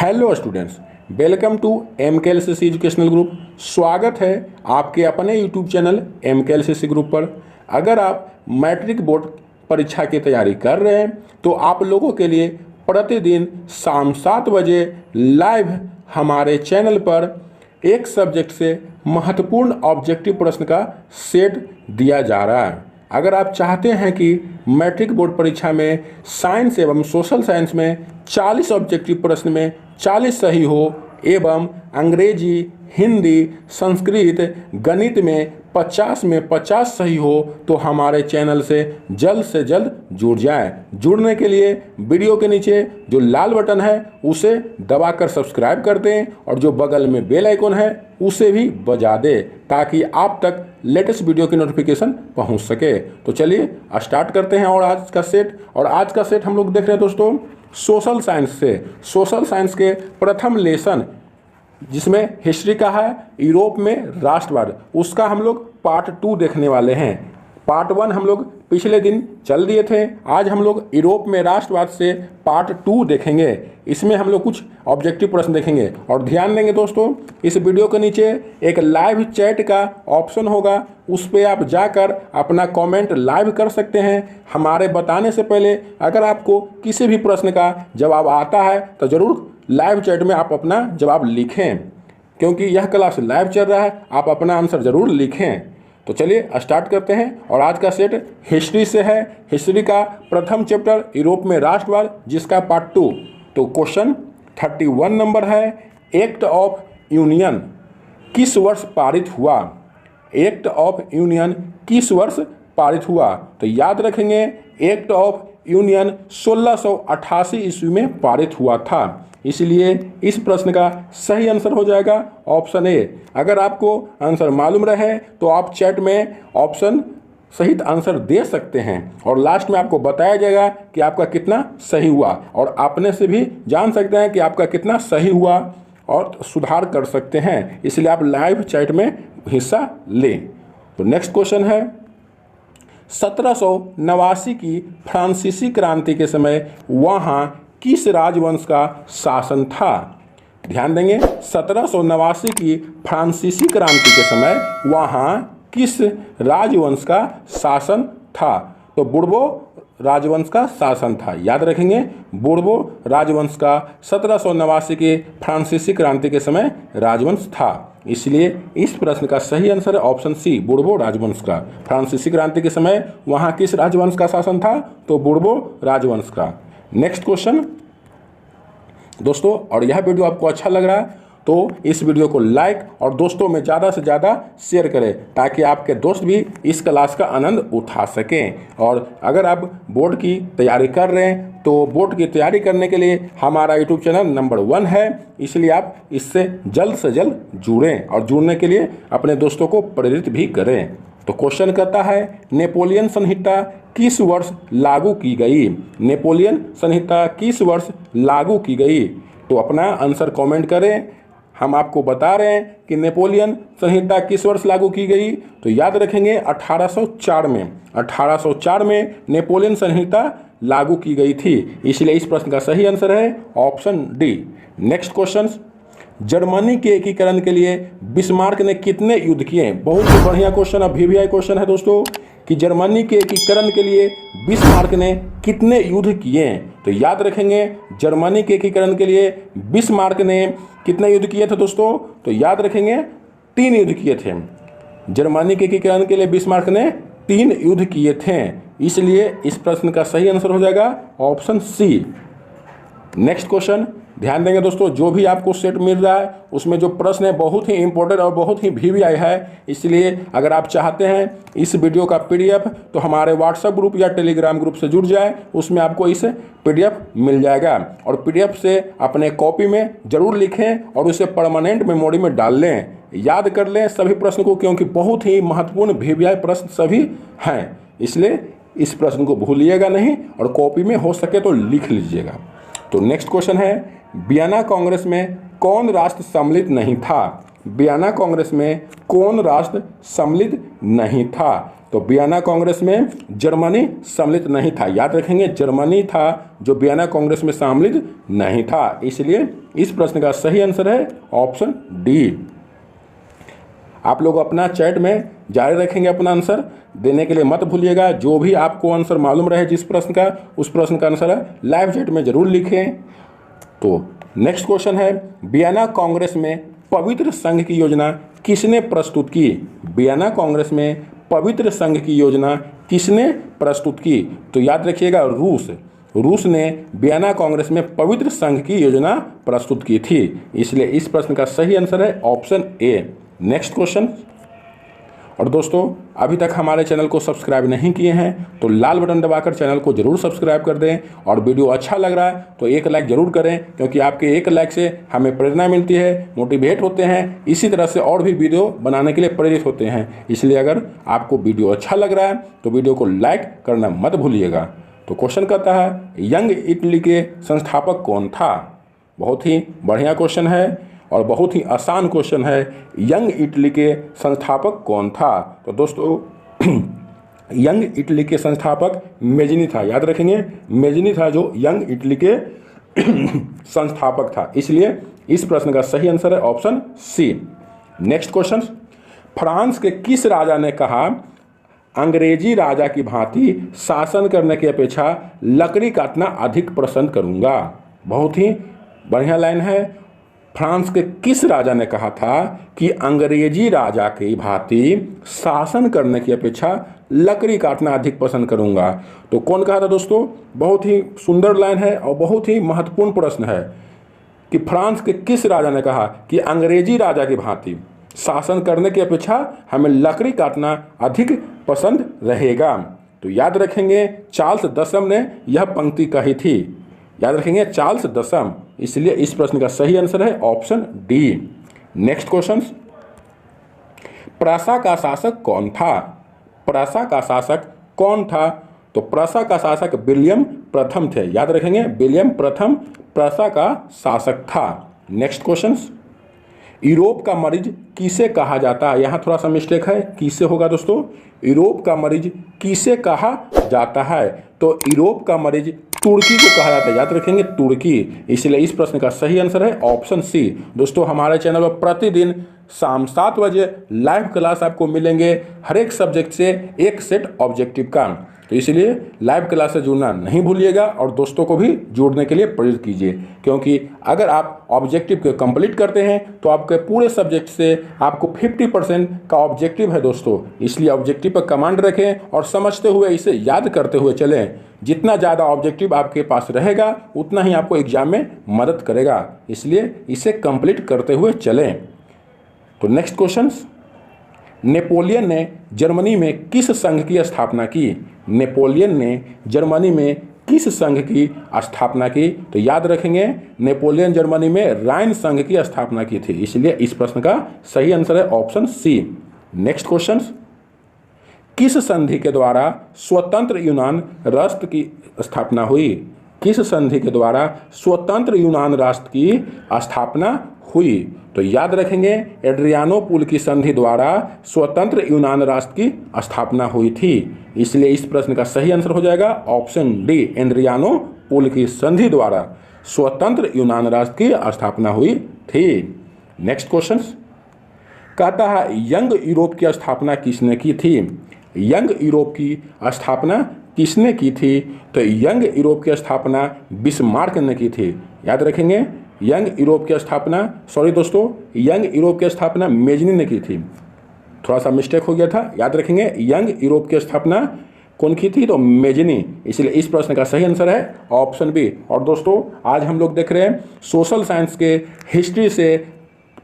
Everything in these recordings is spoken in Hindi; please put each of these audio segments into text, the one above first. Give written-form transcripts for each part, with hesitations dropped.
Hello students, welcome to MKLCC educational group. स्वागत है आपके अपने यूट्यूब चैनल MKLCC ग्रुप पर। अगर आप मैट्रिक बोर्ड परीक्षा की तैयारी कर रहे हैं तो आप लोगों के लिए प्रतिदिन शाम 7 बजे लाइव हमारे चैनल पर एक सब्जेक्ट से महत्वपूर्ण ऑब्जेक्टिव प्रश्न का सेट दिया जा रहा है। अगर आप चाहते हैं कि मैट्रिक बोर्ड परीक्षा में साइंस एवं सोशल साइंस में 40 ऑब्जेक्टिव प्रश्न में 40 सही हो एवं अंग्रेजी, हिंदी, संस्कृत, गणित में 50 में 50 सही हो तो हमारे चैनल से जल्द जुड़ जाएं। जुड़ने के लिए वीडियो के नीचे जो लाल बटन है उसे दबाकर सब्सक्राइब कर दें और जो बगल में बेल आइकन है उसे भी बजा दें ताकि आप तक लेटेस्ट वीडियो की नोटिफिकेशन पहुंच सके। तो चलिए स्टार्ट करते हैं। और आज का सेट हम लोग देख रहे हैं दोस्तों सोशल साइंस से। सोशल साइंस के प्रथम लेसन जिसमें हिस्ट्री का है यूरोप में राष्ट्रवाद, उसका हम लोग पार्ट 2 देखने वाले हैं। पार्ट 1 हम लोग पिछले दिन चल दिए थे। आज हम लोग यूरोप में राष्ट्रवाद से पार्ट 2 देखेंगे। इसमें हम लोग कुछ ऑब्जेक्टिव प्रश्न देखेंगे और ध्यान देंगे दोस्तों, इस वीडियो के नीचे एक लाइव चैट का ऑप्शन होगा, उस पर आप जाकर अपना कमेंट लाइव कर सकते हैं। हमारे बताने से पहले अगर आपको किसी भी प्रश्न का जवाब आता है तो ज़रूर लाइव चैट में आप अपना जवाब लिखें, क्योंकि यह क्लास लाइव चल रहा है। आप अपना आंसर ज़रूर लिखें। तो चलिए स्टार्ट करते हैं। और आज का सेट हिस्ट्री से है। हिस्ट्री का प्रथम चैप्टर यूरोप में राष्ट्रवाद जिसका पार्ट 2। तो क्वेश्चन 31 नंबर है, एक्ट ऑफ यूनियन किस वर्ष पारित हुआ? एक्ट ऑफ यूनियन किस वर्ष पारित हुआ? तो याद रखेंगे एक्ट ऑफ यूनियन 1688 ईस्वी में पारित हुआ था। इसलिए इस प्रश्न का सही आंसर हो जाएगा ऑप्शन ए। अगर आपको आंसर मालूम रहे तो आप चैट में ऑप्शन सहित आंसर दे सकते हैं और लास्ट में आपको बताया जाएगा कि आपका कितना सही हुआ और अपने से भी जान सकते हैं कि आपका कितना सही हुआ और सुधार कर सकते हैं। इसलिए आप लाइव चैट में हिस्सा लें। तो नेक्स्ट क्वेश्चन है, 1789 की फ्रांसीसी क्रांति के समय वहाँ किस राजवंश का शासन था? ध्यान देंगे, 1789 की फ्रांसीसी क्रांति के समय वहाँ किस राजवंश का शासन था? तो बुर्बो राजवंश का शासन था। याद रखेंगे बुर्बो राजवंश का 1789 के फ्रांसीसी क्रांति के समय राजवंश था। इसलिए इस प्रश्न का सही आंसर है ऑप्शन सी, बुर्बो राजवंश का। फ्रांसीसी क्रांति के समय वहाँ किस राजवंश का शासन था? तो बुर्बो राजवंश का। नेक्स्ट क्वेश्चन दोस्तों, और यह वीडियो आपको अच्छा लग रहा है तो इस वीडियो को लाइक और दोस्तों में ज़्यादा से ज़्यादा शेयर करें ताकि आपके दोस्त भी इस क्लास का आनंद उठा सकें। और अगर आप बोर्ड की तैयारी कर रहे हैं तो बोर्ड की तैयारी करने के लिए हमारा यूट्यूब चैनल नंबर 1 है, इसलिए आप इससे से जल्द जुड़ें और जुड़ने के लिए अपने दोस्तों को प्रेरित भी करें। तो क्वेश्चन कहता है, नेपोलियन संहिता किस वर्ष लागू की गई? नेपोलियन संहिता किस वर्ष लागू की गई? तो अपना आंसर कमेंट करें। हम आपको बता रहे हैं कि नेपोलियन संहिता किस वर्ष लागू की गई। तो याद रखेंगे 1804 में। 1804 में नेपोलियन संहिता लागू की गई थी। इसलिए इस प्रश्न का सही आंसर है option D. Next question, Germany के एकीकरण के लिए बिस्मार्क ने कितने युद्ध किए? बहुत ही बढ़िया क्वेश्चन है, VVI क्वेश्चन है दोस्तों, कि जर्मनी के एकीकरण के लिए बिस्मार्क ने कितने युद्ध किए? तो याद रखेंगे जर्मनी के एकीकरण के लिए बिस्मार्क ने कितने युद्ध किए थे दोस्तों? तो याद रखेंगे 3 युद्ध किए थे। जर्मनी के एकीकरण के लिए बिस्मार्क ने 3 युद्ध किए थे। इसलिए इस प्रश्न का सही आंसर हो जाएगा ऑप्शन सी। नेक्स्ट क्वेश्चन, ध्यान देंगे दोस्तों, जो भी आपको सेट मिल रहा है उसमें जो प्रश्न है बहुत ही इंपॉर्टेंट और बहुत ही VVI है। इसलिए अगर आप चाहते हैं इस वीडियो का PDF तो हमारे व्हाट्सएप ग्रुप या टेलीग्राम ग्रुप से जुड़ जाए, उसमें आपको इस PDF मिल जाएगा। और PDF से अपने कॉपी में ज़रूर लिखें और उसे परमानेंट मेमोरी में डाल लें, याद कर लें सभी प्रश्न को, क्योंकि बहुत ही महत्वपूर्ण VVI प्रश्न सभी हैं। इसलिए इस प्रश्न को भूलिएगा नहीं और कॉपी में हो सके तो लिख लीजिएगा। तो नेक्स्ट क्वेश्चन है, वियना कांग्रेस में कौन राष्ट्र सम्मिलित नहीं था? वियना कांग्रेस में कौन राष्ट्र सम्मिलित नहीं था? तो वियना कांग्रेस में जर्मनी सम्मिलित नहीं था। याद रखेंगे, जर्मनी था जो वियना कांग्रेस में सम्मिलित नहीं था। इसलिए इस प्रश्न का सही आंसर है ऑप्शन डी। आप लोग अपना चैट में जारी रखेंगे, अपना आंसर देने के लिए मत भूलिएगा। जो भी आपको आंसर मालूम रहे जिस प्रश्न का, उस प्रश्न का आंसर है लाइव चैट में जरूर लिखें। तो नेक्स्ट क्वेश्चन है, वियना कांग्रेस में पवित्र संघ की योजना किसने प्रस्तुत की? वियना कांग्रेस में पवित्र संघ की योजना किसने प्रस्तुत की? तो याद रखिएगा, रूस ने वियना कांग्रेस में पवित्र संघ की योजना प्रस्तुत की थी। इसलिए इस प्रश्न का सही आंसर है ऑप्शन ए। Next question. और दोस्तों, अभी तक हमारे चैनल को सब्सक्राइब नहीं किए हैं तो लाल बटन दबाकर चैनल को जरूर सब्सक्राइब कर दें। और वीडियो अच्छा लग रहा है तो एक लाइक जरूर करें, क्योंकि आपके एक लाइक से हमें प्रेरणा मिलती है, मोटिवेट होते हैं, इसी तरह से और भी वीडियो बनाने के लिए प्रेरित होते हैं। इसलिए अगर आपको वीडियो अच्छा लग रहा है तो वीडियो को लाइक करना मत भूलिएगा। तो क्वेश्चन कहता है, यंग इटली के संस्थापक कौन था? बहुत ही बढ़िया क्वेश्चन है और बहुत ही आसान क्वेश्चन है। यंग इटली के संस्थापक कौन था? तो दोस्तों, यंग इटली के संस्थापक मेजनी था। याद रखेंगे, मेजनी था जो यंग इटली के संस्थापक था। इसलिए इस प्रश्न का सही आंसर है option C. Next question, France के किस राजा ने कहा, अंग्रेजी राजा की भांति शासन करने की अपेक्षा लकड़ी काटना अधिक पसंद करूंगा? बहुत ही बढ़िया लाइन है। फ्रांस के किस राजा ने कहा था कि अंग्रेजी राजा की भांति शासन करने की अपेक्षा लकड़ी काटना अधिक पसंद करूंगा? तो कौन कहा था दोस्तों? बहुत ही सुंदर लाइन है और बहुत ही महत्वपूर्ण प्रश्न है कि फ्रांस के किस राजा ने कहा कि अंग्रेजी राजा की भांति शासन करने की अपेक्षा हमें लकड़ी काटना अधिक पसंद रहेगा? तो याद रखेंगे, चार्ल्स दशम ने यह पंक्ति कही थी। याद रखेंगे, चार्ल्स दशम। इसलिए इस प्रश्न का सही आंसर है ऑप्शन डी। नेक्स्ट क्वेश्चन, प्रसा का शासक कौन था? प्रसा का शासक कौन था? तो प्रसा का शासक विलियम प्रथम थे। याद रखेंगे, विलियम प्रथम प्रसा का शासक था। नेक्स्ट क्वेश्चन, यूरोप का मरीज किसे कहा जाता है? यहाँ थोड़ा सा मिस्टेक है, किसे होगा दोस्तों? यूरोप का मरीज किसे कहा जाता है? तो यूरोप का मरीज तुर्की को कहा जाता है। याद रखेंगे, तुर्की। इसलिए इस प्रश्न का सही आंसर है ऑप्शन सी। दोस्तों, हमारे चैनल पर प्रतिदिन शाम 7 बजे लाइव क्लास आपको मिलेंगे, हर एक सब्जेक्ट से एक सेट ऑब्जेक्टिव का। तो इसलिए लाइव क्लास से जुड़ना नहीं भूलिएगा और दोस्तों को भी जोड़ने के लिए प्रेरित कीजिए, क्योंकि अगर आप ऑब्जेक्टिव को कंप्लीट करते हैं तो आपके पूरे सब्जेक्ट से आपको 50% का ऑब्जेक्टिव है दोस्तों। इसलिए ऑब्जेक्टिव पर कमांड रखें और समझते हुए इसे याद करते हुए चलें। जितना ज़्यादा ऑब्जेक्टिव आपके पास रहेगा उतना ही आपको एग्जाम में मदद करेगा। इसलिए इसे कंप्लीट करते हुए चलें। तो नेक्स्ट क्वेश्चन, नेपोलियन ने जर्मनी में किस संघ की स्थापना की? नेपोलियन ने जर्मनी में किस संघ की स्थापना की? तो याद रखेंगे, नेपोलियन जर्मनी में राइन संघ की स्थापना की थी। इसलिए इस प्रश्न का सही आंसर है ऑप्शन सी। नेक्स्ट क्वेश्चन, किस संधि के द्वारा स्वतंत्र यूनान राष्ट्र की स्थापना हुई? किस संधि के द्वारा स्वतंत्र यूनान राष्ट्र की स्थापना हुई? तो याद रखेंगे, एड्रियानोपुल की संधि द्वारा स्वतंत्र यूनान राष्ट्र की स्थापना हुई थी। इसलिए इस प्रश्न का सही आंसर हो जाएगा ऑप्शन डी, एड्रियानोपुल की संधि द्वारा स्वतंत्र यूनान राष्ट्र की स्थापना हुई थी। नेक्स्ट क्वेश्चन कहता है, यंग यूरोप की स्थापना किसने की थी? यंग यूरोप की स्थापना किसने की थी? तो यंग यूरोप की स्थापना बिस्मार्क ने की थी। याद रखेंगे, यंग यूरोप की स्थापना, सॉरी दोस्तों, यंग यूरोप की स्थापना मेजनी ने की थी। थोड़ा सा मिस्टेक हो गया था। याद रखेंगे, यंग यूरोप की स्थापना कौन की थी? तो मेजनी। इसलिए इस प्रश्न का सही आंसर है ऑप्शन बी। और दोस्तों, आज हम लोग देख रहे हैं सोशल साइंस के हिस्ट्री से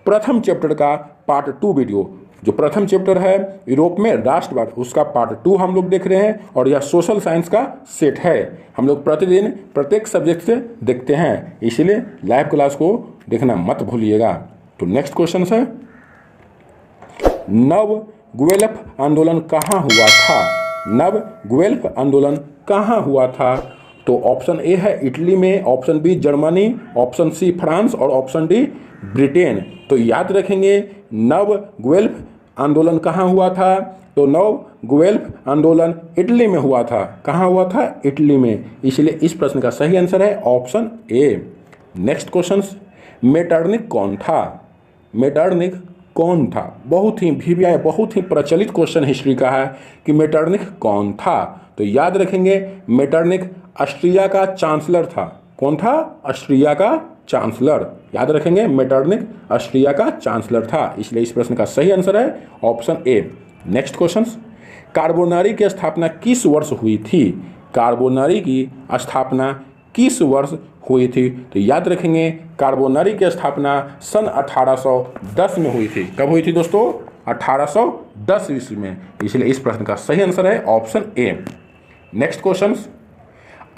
प्रथम चैप्टर का पार्ट 2 वीडियो। जो प्रथम चैप्टर है यूरोप में राष्ट्रवाद, उसका पार्ट 2 हम लोग देख रहे हैं और यह सोशल साइंस का सेट है। हम लोग प्रतिदिन प्रत्येक सब्जेक्ट से देखते हैं, इसलिए लाइव क्लास को देखना मत भूलिएगा। तो नेक्स्ट क्वेश्चन है, नव गुएल्फ आंदोलन कहाँ हुआ था? नव गुएल्फ आंदोलन कहाँ हुआ था? तो ऑप्शन ए है इटली में, option B Germany, option C France और ऑप्शन डी ब्रिटेन। तो याद रखेंगे, नव गुएल्फ आंदोलन कहाँ हुआ था? तो नव गुएल्फ आंदोलन इटली में हुआ था। कहाँ हुआ था? इटली में। इसलिए इस प्रश्न का सही आंसर है option A. Next question, Metternich कौन था? मेटरनिख कौन था? बहुत ही प्रचलित क्वेश्चन हिस्ट्री का है कि मेटरनिख कौन था। तो याद रखेंगे, मेटरनिख ऑस्ट्रिया का चांसलर था। कौन था? ऑस्ट्रिया का चांसलर। याद रखेंगे, मेटरनिख ऑस्ट्रिया का चांसलर था। इसलिए इस प्रश्न का सही आंसर है option A. Next question, Carbonari की स्थापना किस वर्ष हुई थी? कार्बोनरी की स्थापना किस वर्ष हुई थी? तो याद रखेंगे, कार्बोनरी की स्थापना सन 1810 में हुई थी। कब हुई थी दोस्तों? 1810 ईस्वी में। इसलिए इस प्रश्न का सही आंसर है ऑप्शन ए। नेक्स्ट क्वेश्चन,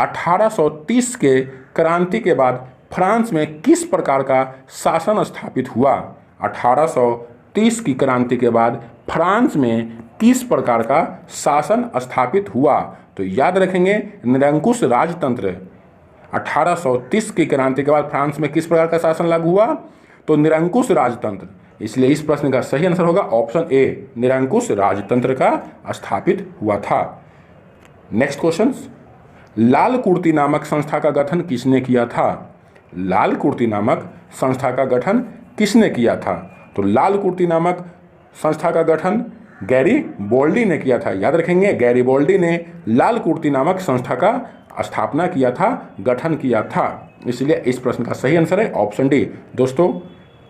1830 के क्रांति के बाद फ्रांस में किस प्रकार का शासन स्थापित हुआ? 1830 की क्रांति के बाद फ्रांस में किस प्रकार का शासन स्थापित हुआ? तो याद रखेंगे, निरंकुश राजतंत्र। 1830 की क्रांति के बाद फ्रांस में किस प्रकार का शासन लागू हुआ? तो निरंकुश राजतंत्र। इसलिए इस प्रश्न का सही आंसर होगा ऑप्शन ए, निरंकुश राजतंत्र का स्थापित हुआ था। नेक्स्ट क्वेश्चन, लाल कुर्ती नामक संस्था का गठन किसने किया था? लाल कुर्ती नामक संस्था का गठन किसने किया था? तो लाल कुर्ती नामक संस्था का गठन गैरीबोल्डी ने किया था। याद रखेंगे, गैरीबोल्डी ने लाल कुर्ती नामक संस्था का स्थापना किया था, गठन किया था। इसलिए इस प्रश्न का सही आंसर है ऑप्शन डी। दोस्तों,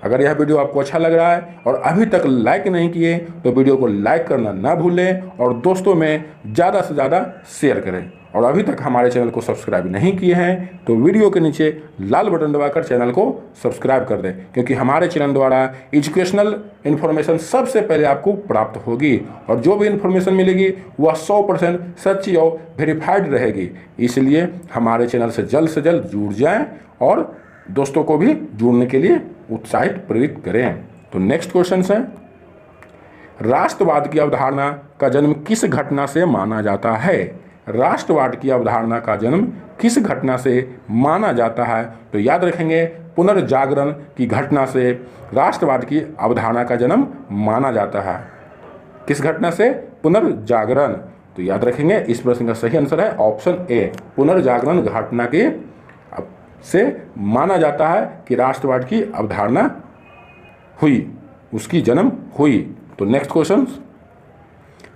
अगर यह वीडियो आपको अच्छा लग रहा है और अभी तक लाइक नहीं किए तो वीडियो को लाइक करना ना भूलें और दोस्तों में ज़्यादा से ज़्यादा शेयर करें। और अभी तक हमारे चैनल को सब्सक्राइब नहीं किए हैं तो वीडियो के नीचे लाल बटन दबाकर चैनल को सब्सक्राइब कर दें, क्योंकि हमारे चैनल द्वारा एजुकेशनल इन्फॉर्मेशन सबसे पहले आपको प्राप्त होगी और जो भी इन्फॉर्मेशन मिलेगी वह 100% सच्ची और वेरीफाइड रहेगी। इसलिए हमारे चैनल से जल्द जुड़ जाएं और दोस्तों को भी जुड़ने के लिए उत्साहित प्रेरित करें। तो नेक्स्ट क्वेश्चन है, राष्ट्रवाद की अवधारणा का जन्म किस घटना से माना जाता है? राष्ट्रवाद की अवधारणा का जन्म किस घटना से माना जाता है? तो याद रखेंगे, पुनर्जागरण की घटना से राष्ट्रवाद की अवधारणा का जन्म माना जाता है। किस घटना से? पुनर्जागरण। तो याद रखेंगे, इस प्रश्न का सही आंसर है ऑप्शन ए, पुनर्जागरण घटना के से माना जाता है कि राष्ट्रवाद की अवधारणा हुई, उसकी जन्म हुई। तो नेक्स्ट क्वेश्चन,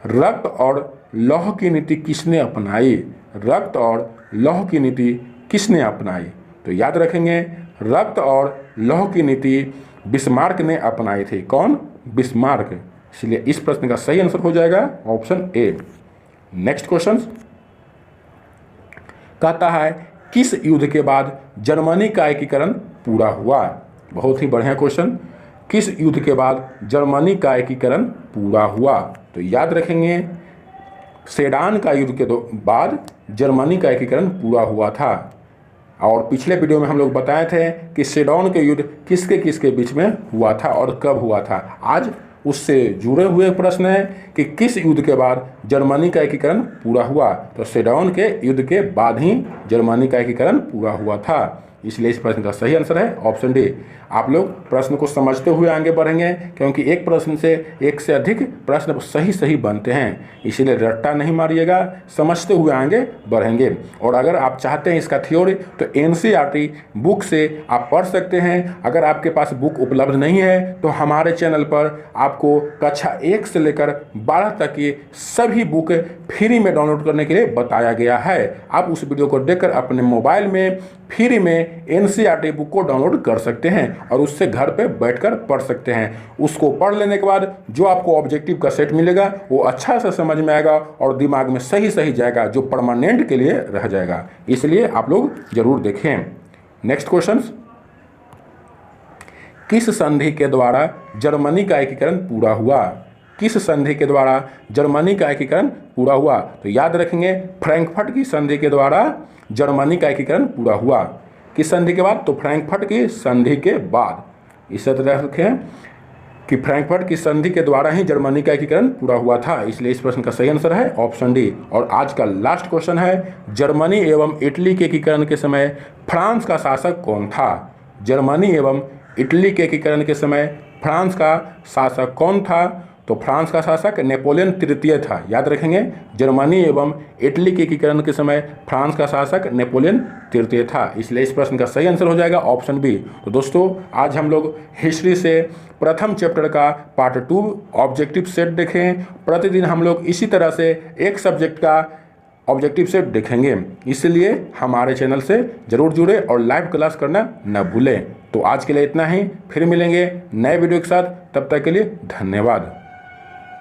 रक्त और लौह की नीति किसने अपनाई? रक्त और लौह की नीति किसने अपनाई? तो याद रखेंगे, रक्त और लौह की नीति बिस्मार्क ने अपनाई थी। कौन? बिस्मार्क। इसलिए इस प्रश्न का सही आंसर हो जाएगा ऑप्शन ए। नेक्स्ट क्वेश्चन कहता है, किस युद्ध के बाद जर्मनी का एकीकरण पूरा हुआ? बहुत ही बढ़िया क्वेश्चन। किस युद्ध के बाद जर्मनी का एकीकरण पूरा हुआ? तो याद रखेंगे, सेडान का युद्ध के बाद जर्मनी का एकीकरण पूरा हुआ था। और पिछले वीडियो में हम लोग बताए थे कि सेडान के युद्ध किसके किसके बीच में हुआ था और कब हुआ था। आज उससे जुड़े हुए प्रश्न है कि किस युद्ध के बाद जर्मनी का एकीकरण पूरा हुआ? तो सेडान के युद्ध के बाद ही जर्मनी का एकीकरण पूरा हुआ था। इसलिए इस प्रश्न का सही आंसर है ऑप्शन डी। आप लोग प्रश्न को समझते हुए आगे बढ़ेंगे, क्योंकि एक प्रश्न से एक से अधिक प्रश्न सही बनते हैं। इसीलिए रट्टा नहीं मारिएगा, समझते हुए आगे बढ़ेंगे। और अगर आप चाहते हैं इसका थ्योरी तो एनसीईआरटी बुक से आप पढ़ सकते हैं। अगर आपके पास बुक उपलब्ध नहीं है तो हमारे चैनल पर आपको कक्षा 1 से लेकर 12 तक की सभी बुक फ्री में डाउनलोड करने के लिए बताया गया है। आप उस वीडियो को देखकर अपने मोबाइल में फ्री में एनसीईआरटी बुक को डाउनलोड कर सकते हैं और उससे घर पे बैठकर पढ़ सकते हैं। उसको पढ़ लेने के बाद जो आपको ऑब्जेक्टिव का सेट मिलेगा वो अच्छा से समझ में आएगा और दिमाग में सही जाएगा, जो परमानेंट के लिए रह जाएगा। इसलिए आप लोग जरूर देखें। नेक्स्ट क्वेश्चन, किस संधि के द्वारा जर्मनी का एकीकरण पूरा हुआ? किस संधि के द्वारा जर्मनी का एकीकरण पूरा हुआ? तो याद रखेंगे, फ्रैंकफर्ट की संधि के द्वारा जर्मनी का एकीकरण पूरा हुआ। किस संधि के बाद? तो फ्रैंकफर्ट की संधि के बाद। इस तरह रखें कि फ्रैंकफर्ट की संधि के द्वारा ही जर्मनी का एकीकरण पूरा हुआ था। इसलिए इस प्रश्न का सही आंसर है ऑप्शन डी। और आज का लास्ट क्वेश्चन है, जर्मनी एवं इटली के एकीकरण के समय फ्रांस का शासक कौन था? जर्मनी एवं इटली के एकीकरण के समय फ्रांस का शासक कौन था? तो फ्रांस का शासक नेपोलियन तृतीय था, याद रखेंगे। जर्मनी एवं इटली के एकीकरण के समय फ्रांस का शासक नेपोलियन तृतीय था, इसलिए इस प्रश्न का सही आंसर हो जाएगा ऑप्शन बी। तो दोस्तों आज हम लोग हिस्ट्री से प्रथम चैप्टर का पार्ट 2 ऑब्जेक्टिव सेट देखें। प्रतिदिन हम लोग इसी तरह से एक सब्जेक्ट का ऑब्जेक्टिव सेट देखेंगे, इसलिए हमारे चैनल से जरूर जुड़े और लाइव क्लास करना न भूलें। तो आज के लिए इतना ही, फिर मिलेंगे नए वीडियो के साथ, तब तक के लिए धन्यवाद।